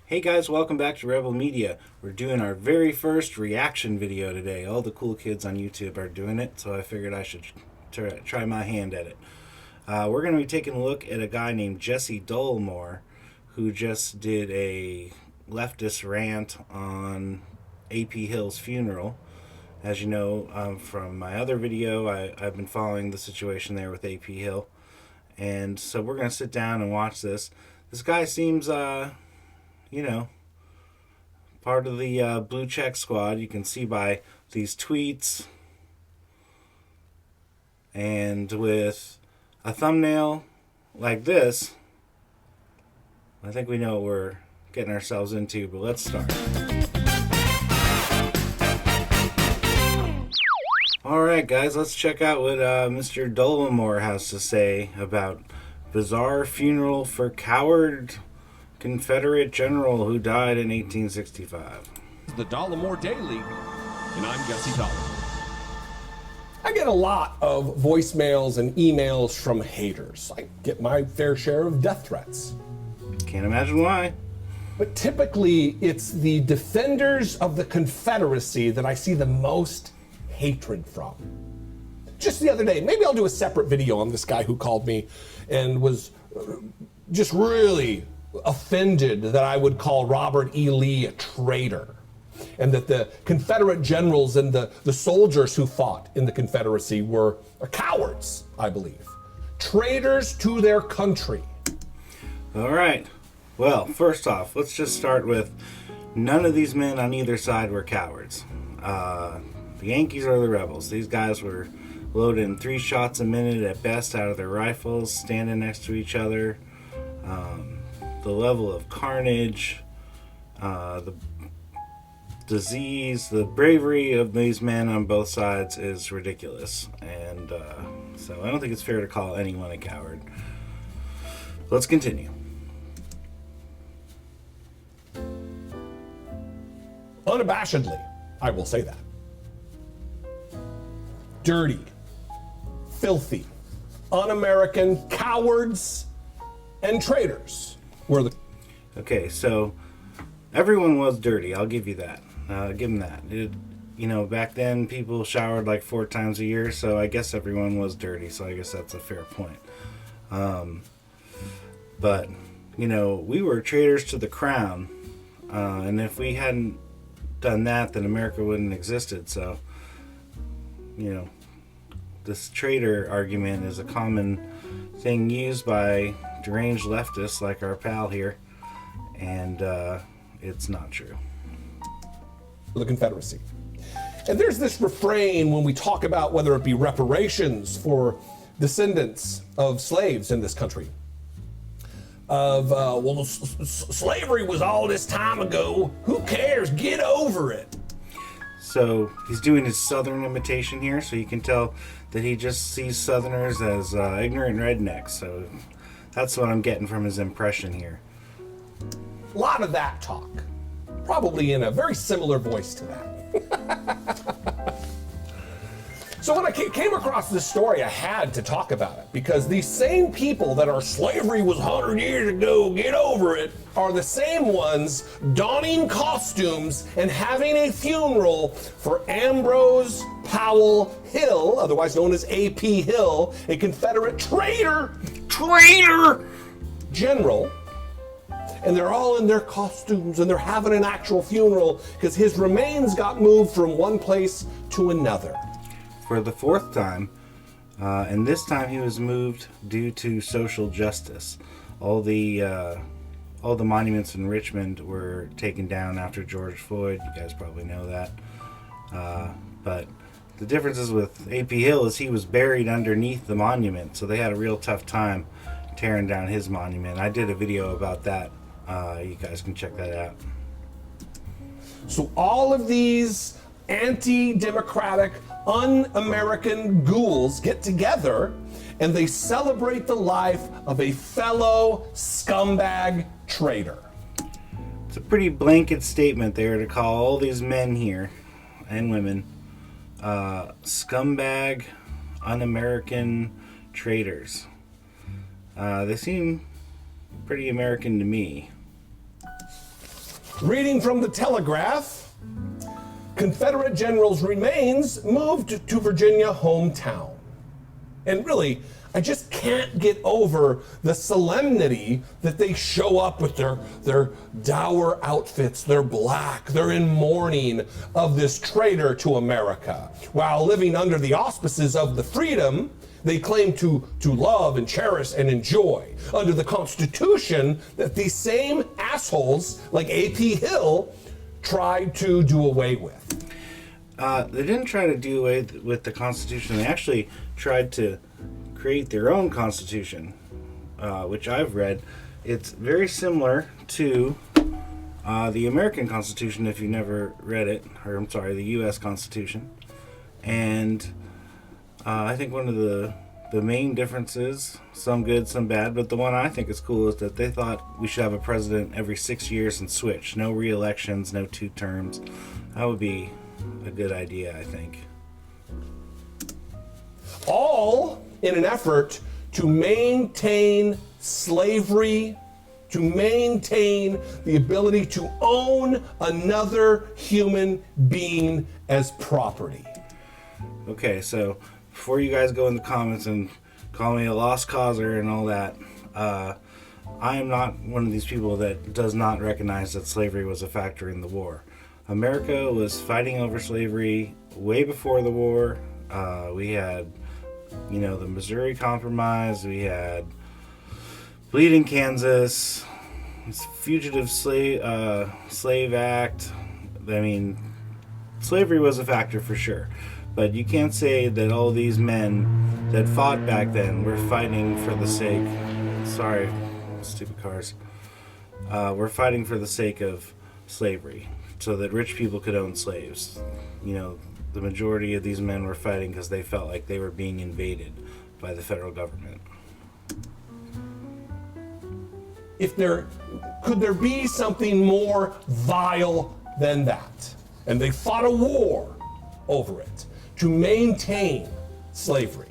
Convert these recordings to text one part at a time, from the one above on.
Hey guys, welcome back to Rebel Media. We're doing our very first reaction video today. All the cool kids on YouTube are doing it, so I figured I should try my hand at it. We're going to be taking a look at a guy named Jesse Dollemore, who just did a leftist rant on A.P. Hill's funeral. As you know from my other video, I've been following the situation there with A.P. Hill. And so we're going to sit down and watch this. This guy seems... part of the blue check squad. You can see by these tweets, and with a thumbnail like this, I think we know what we're getting ourselves into, but let's start. Alright guys, let's check out what Mr. Dollemore has to say about bizarre funeral for coward Confederate general who died in 1865. The Dollemore Daily, and I'm Jesse Dollemore. I get a lot of voicemails and emails from haters. I get my fair share of death threats. Can't imagine why. But typically, it's the defenders of the Confederacy that I see the most hatred from. Just the other day, maybe I'll do a separate video on this guy who called me and was just really offended that I would call Robert E. Lee a traitor, and that the Confederate generals and the soldiers who fought in the Confederacy were cowards, I believe. Traitors to their country. All right. Well, first off, let's just start with none of these men on either side were cowards. The Yankees or the Rebels. These guys were loading 3 shots a minute at best out of their rifles, standing next to each other. The level of carnage, the disease, the bravery of these men on both sides is ridiculous. And so I don't think it's fair to call anyone a coward. Let's continue. Unabashedly, I will say that. Dirty, filthy, un-American cowards and traitors were the... Okay, so everyone was dirty. I'll give you that. Give them that. Back then people showered like 4 times a year, so I guess everyone was dirty. So I guess that's a fair point. But we were traitors to the crown, and if we hadn't done that, then America wouldn't have existed. So, this traitor argument is a common thing used by deranged leftists like our pal here, and it's not true. The Confederacy. And there's this refrain when we talk about whether it be reparations for descendants of slaves in this country. Slavery was all this time ago. Who cares? Get over it. So he's doing his Southern imitation here, so you can tell that he just sees Southerners as ignorant rednecks. So that's what I'm getting from his impression here. A lot of that talk, probably in a very similar voice to that. So when I came across this story, I had to talk about it, because these same people that are slavery was 100 years ago, get over it, are the same ones donning costumes and having a funeral for Ambrose Powell Hill, otherwise known as A.P. Hill, a Confederate traitor general. And they're all in their costumes and they're having an actual funeral because his remains got moved from one place to another. For the 4th time, and this time he was moved due to social justice. All the monuments in Richmond were taken down after George Floyd. You guys probably know that. But the differences with A.P. Hill is he was buried underneath the monument, so they had a real tough time tearing down his monument. I did a video about that. You guys can check that out. So all of these anti-democratic, un-American ghouls get together and they celebrate the life of a fellow scumbag traitor. It's a pretty blanket statement there to call all these men here and women scumbag, un-American traitors. They seem pretty American to me. Reading from the Telegraph, Confederate generals' remains moved to Virginia hometown. And really, I just can't get over the solemnity that they show up with their dour outfits. They're black, they're in mourning of this traitor to America, while living under the auspices of the freedom they claim to love and cherish and enjoy under the Constitution that these same assholes like A.P. Hill tried to do away with. They didn't try to do away with the Constitution. They actually tried to create their own Constitution, which I've read. It's very similar to the American Constitution, if you never read it, or I'm sorry, the U.S. Constitution. And I think one of the main differences, some good, some bad, but the one I think is cool is that they thought we should have a president every 6 years and switch. No re-elections, no 2 terms. That would be a good idea, I think. All in an effort to maintain slavery, to maintain the ability to own another human being as property. Okay, so before you guys go in the comments and call me a lost causer and all that, I am not one of these people that does not recognize that slavery was a factor in the war. America was fighting over slavery way before the war. We had, the Missouri Compromise. We had Bleeding Kansas, Fugitive Slave Act. I mean, slavery was a factor for sure. But you can't say that all these men that fought back then were fighting for the sake... Sorry, stupid cars. Were fighting for the sake of slavery, so that rich people could own slaves. The majority of these men were fighting because they felt like they were being invaded by the federal government. Could there be something more vile than that? And they fought a war over it to maintain slavery.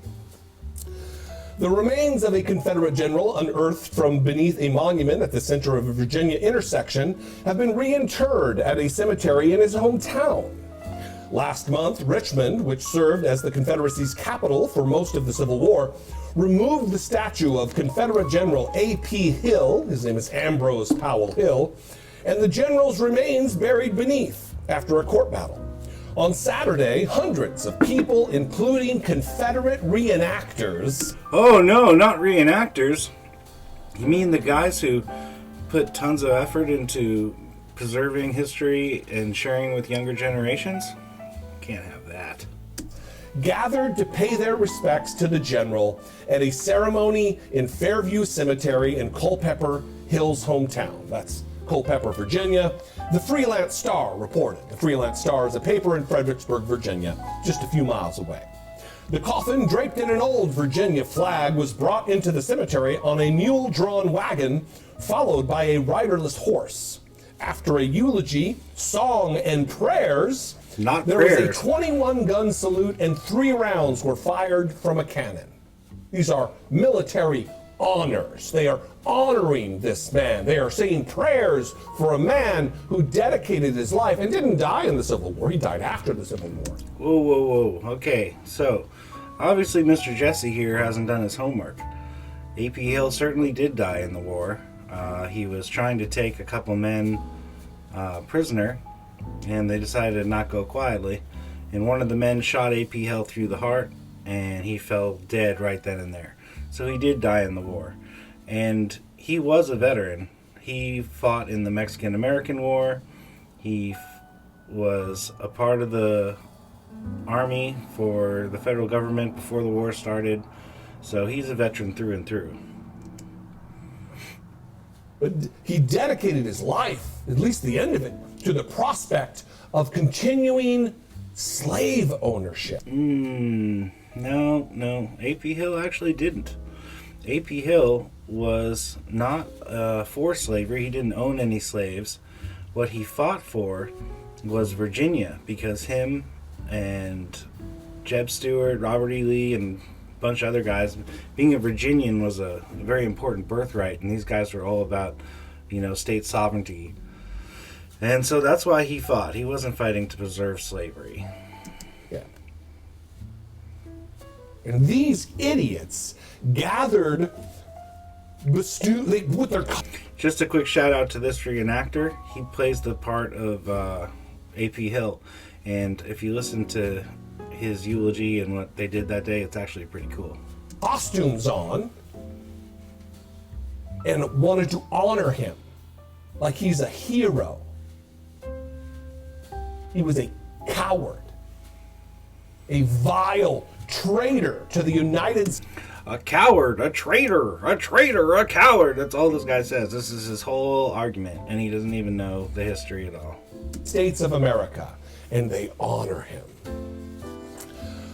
The remains of a Confederate general unearthed from beneath a monument at the center of a Virginia intersection have been reinterred at a cemetery in his hometown. Last month, Richmond, which served as the Confederacy's capital for most of the Civil War, removed the statue of Confederate General A.P. Hill, his name is Ambrose Powell Hill, and the general's remains buried beneath after a court battle. On Saturday, hundreds of people, including Confederate reenactors... Oh no, not reenactors. You mean the guys who put tons of effort into preserving history and sharing with younger generations? Can't have that. Gathered to pay their respects to the general at a ceremony in Fairview Cemetery in Culpeper Hill's hometown. That's Culpeper, Virginia. The Freelance Star reported. The Freelance Star is a paper in Fredericksburg, Virginia, just a few miles away. The coffin, draped in an old Virginia flag, was brought into the cemetery on a mule-drawn wagon, followed by a riderless horse. After a eulogy, song, and prayers, there was a 21-gun salute and 3 rounds were fired from a cannon. These are military honors. They are honoring this man. They are saying prayers for a man who dedicated his life and didn't die in the Civil War. He died after the Civil War. Whoa. Okay, so obviously Mr. Jesse here hasn't done his homework. A.P. Hill certainly did die in the war. He was trying to take a couple men prisoner, and they decided to not go quietly. And one of the men shot A.P. Hill through the heart, and he fell dead right then and there. So he did die in the war. And he was a veteran. He fought in the Mexican-American War. He was a part of the Army for the federal government before the war started. So he's a veteran through and through. But he dedicated his life, at least the end of it, to the prospect of continuing slave ownership. No. A.P. Hill actually didn't. A.P. Hill was not for slavery. He didn't own any slaves. What he fought for was Virginia, because him and Jeb Stuart, Robert E. Lee, and a bunch of other guys, being a Virginian was a very important birthright, and these guys were all about, state sovereignty. And so that's why he fought. He wasn't fighting to preserve slavery. Yeah. And these idiots gathered with their... Just a quick shout out to this reenactor. He plays the part of A.P. Hill. And if you listen to his eulogy and what they did that day, it's actually pretty cool. Costumes on and wanted to honor him like he's a hero. He was a coward, a vile traitor to the United States. A coward, a traitor, a coward. That's all this guy says. This is his whole argument, and he doesn't even know the history at all. States of America, and they honor him.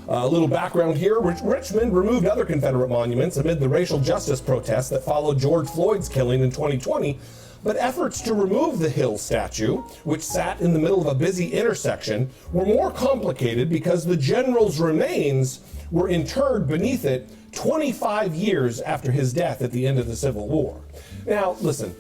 A little background here. Richmond removed other Confederate monuments amid the racial justice protests that followed George Floyd's killing in 2020. But efforts to remove the Hill statue, which sat in the middle of a busy intersection, were more complicated because the general's remains were interred beneath it 25 years after his death at the end of the Civil War. Now, listen,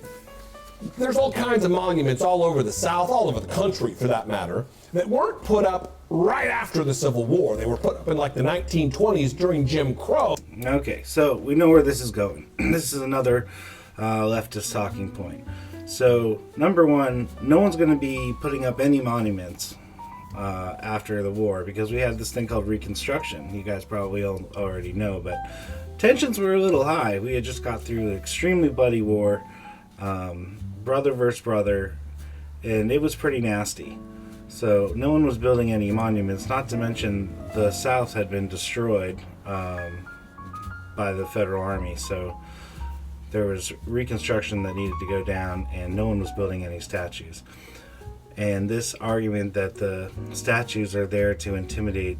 there's all kinds of monuments all over the South, all over the country for that matter, that weren't put up right after the Civil War. They were put up in like the 1920s during Jim Crow. Okay, so we know where this is going. This is another leftist talking point. So, number one, no one's going to be putting up any monuments after the war because we had this thing called Reconstruction. You guys probably all already know, but tensions were a little high. We had just got through an extremely bloody war, brother versus brother, and it was pretty nasty. So no one was building any monuments, not to mention the South had been destroyed by the Federal Army. So there was Reconstruction that needed to go down, and no one was building any statues. And this argument that the statues are there to intimidate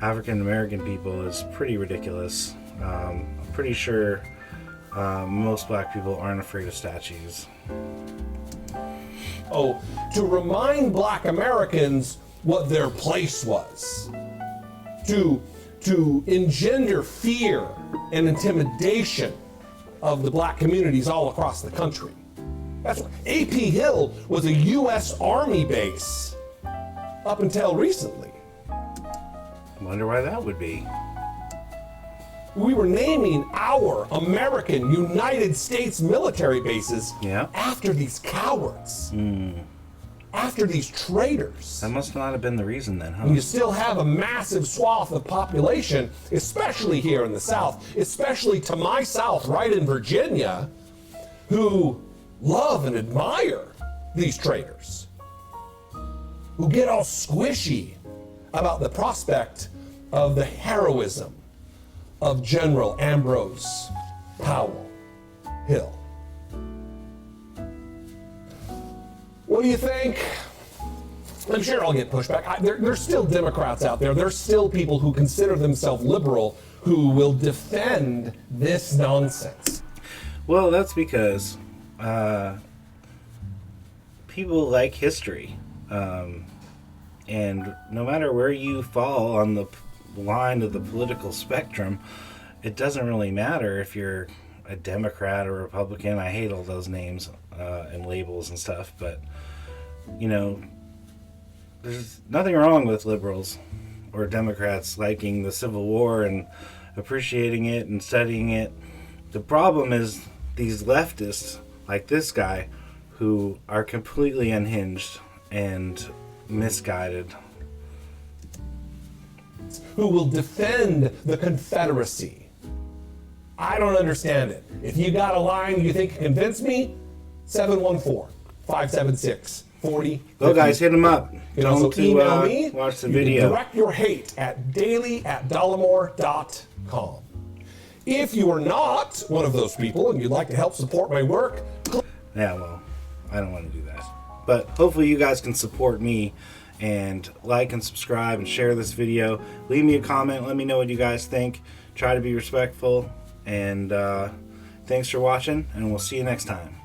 African American people is pretty ridiculous. I'm pretty sure most black people aren't afraid of statues. Oh, to remind black Americans what their place was. To engender fear and intimidation of the black communities all across the country. That's what A.P. Hill was a U.S. Army base up until recently. Wonder why that would be. We were naming our American United States military bases after these cowards, after these traitors. That must not have been the reason then, huh? And you still have a massive swath of population, especially here in the South, especially to my south, right in Virginia, who love and admire these traitors, who get all squishy about the prospect of the heroism of General Ambrose Powell Hill. What do you think? I'm sure I'll get pushback. There's still Democrats out there. There's still people who consider themselves liberal who will defend this nonsense. Well, that's because people like history. And no matter where you fall on the line of the political spectrum, it doesn't really matter if you're a Democrat or Republican. I hate all those names and labels and stuff, but you know, there's nothing wrong with liberals or Democrats liking the Civil War and appreciating it and studying it. The problem is these leftists like this guy who are completely unhinged and misguided, who will defend the Confederacy. I don't understand it. If you got a line you think can convince me, 714-576-40. Go guys, hit them up. You can also email me. Watch the you video. Can direct your hate at daily@dollemore.com. If you are not one of those people and you'd like to help support my work, yeah, well, I don't want to do that. But hopefully you guys can support me and like and subscribe and share this video. Leave me a comment. Let me know what you guys think. Try to be respectful. And thanks for watching, and we'll see you next time.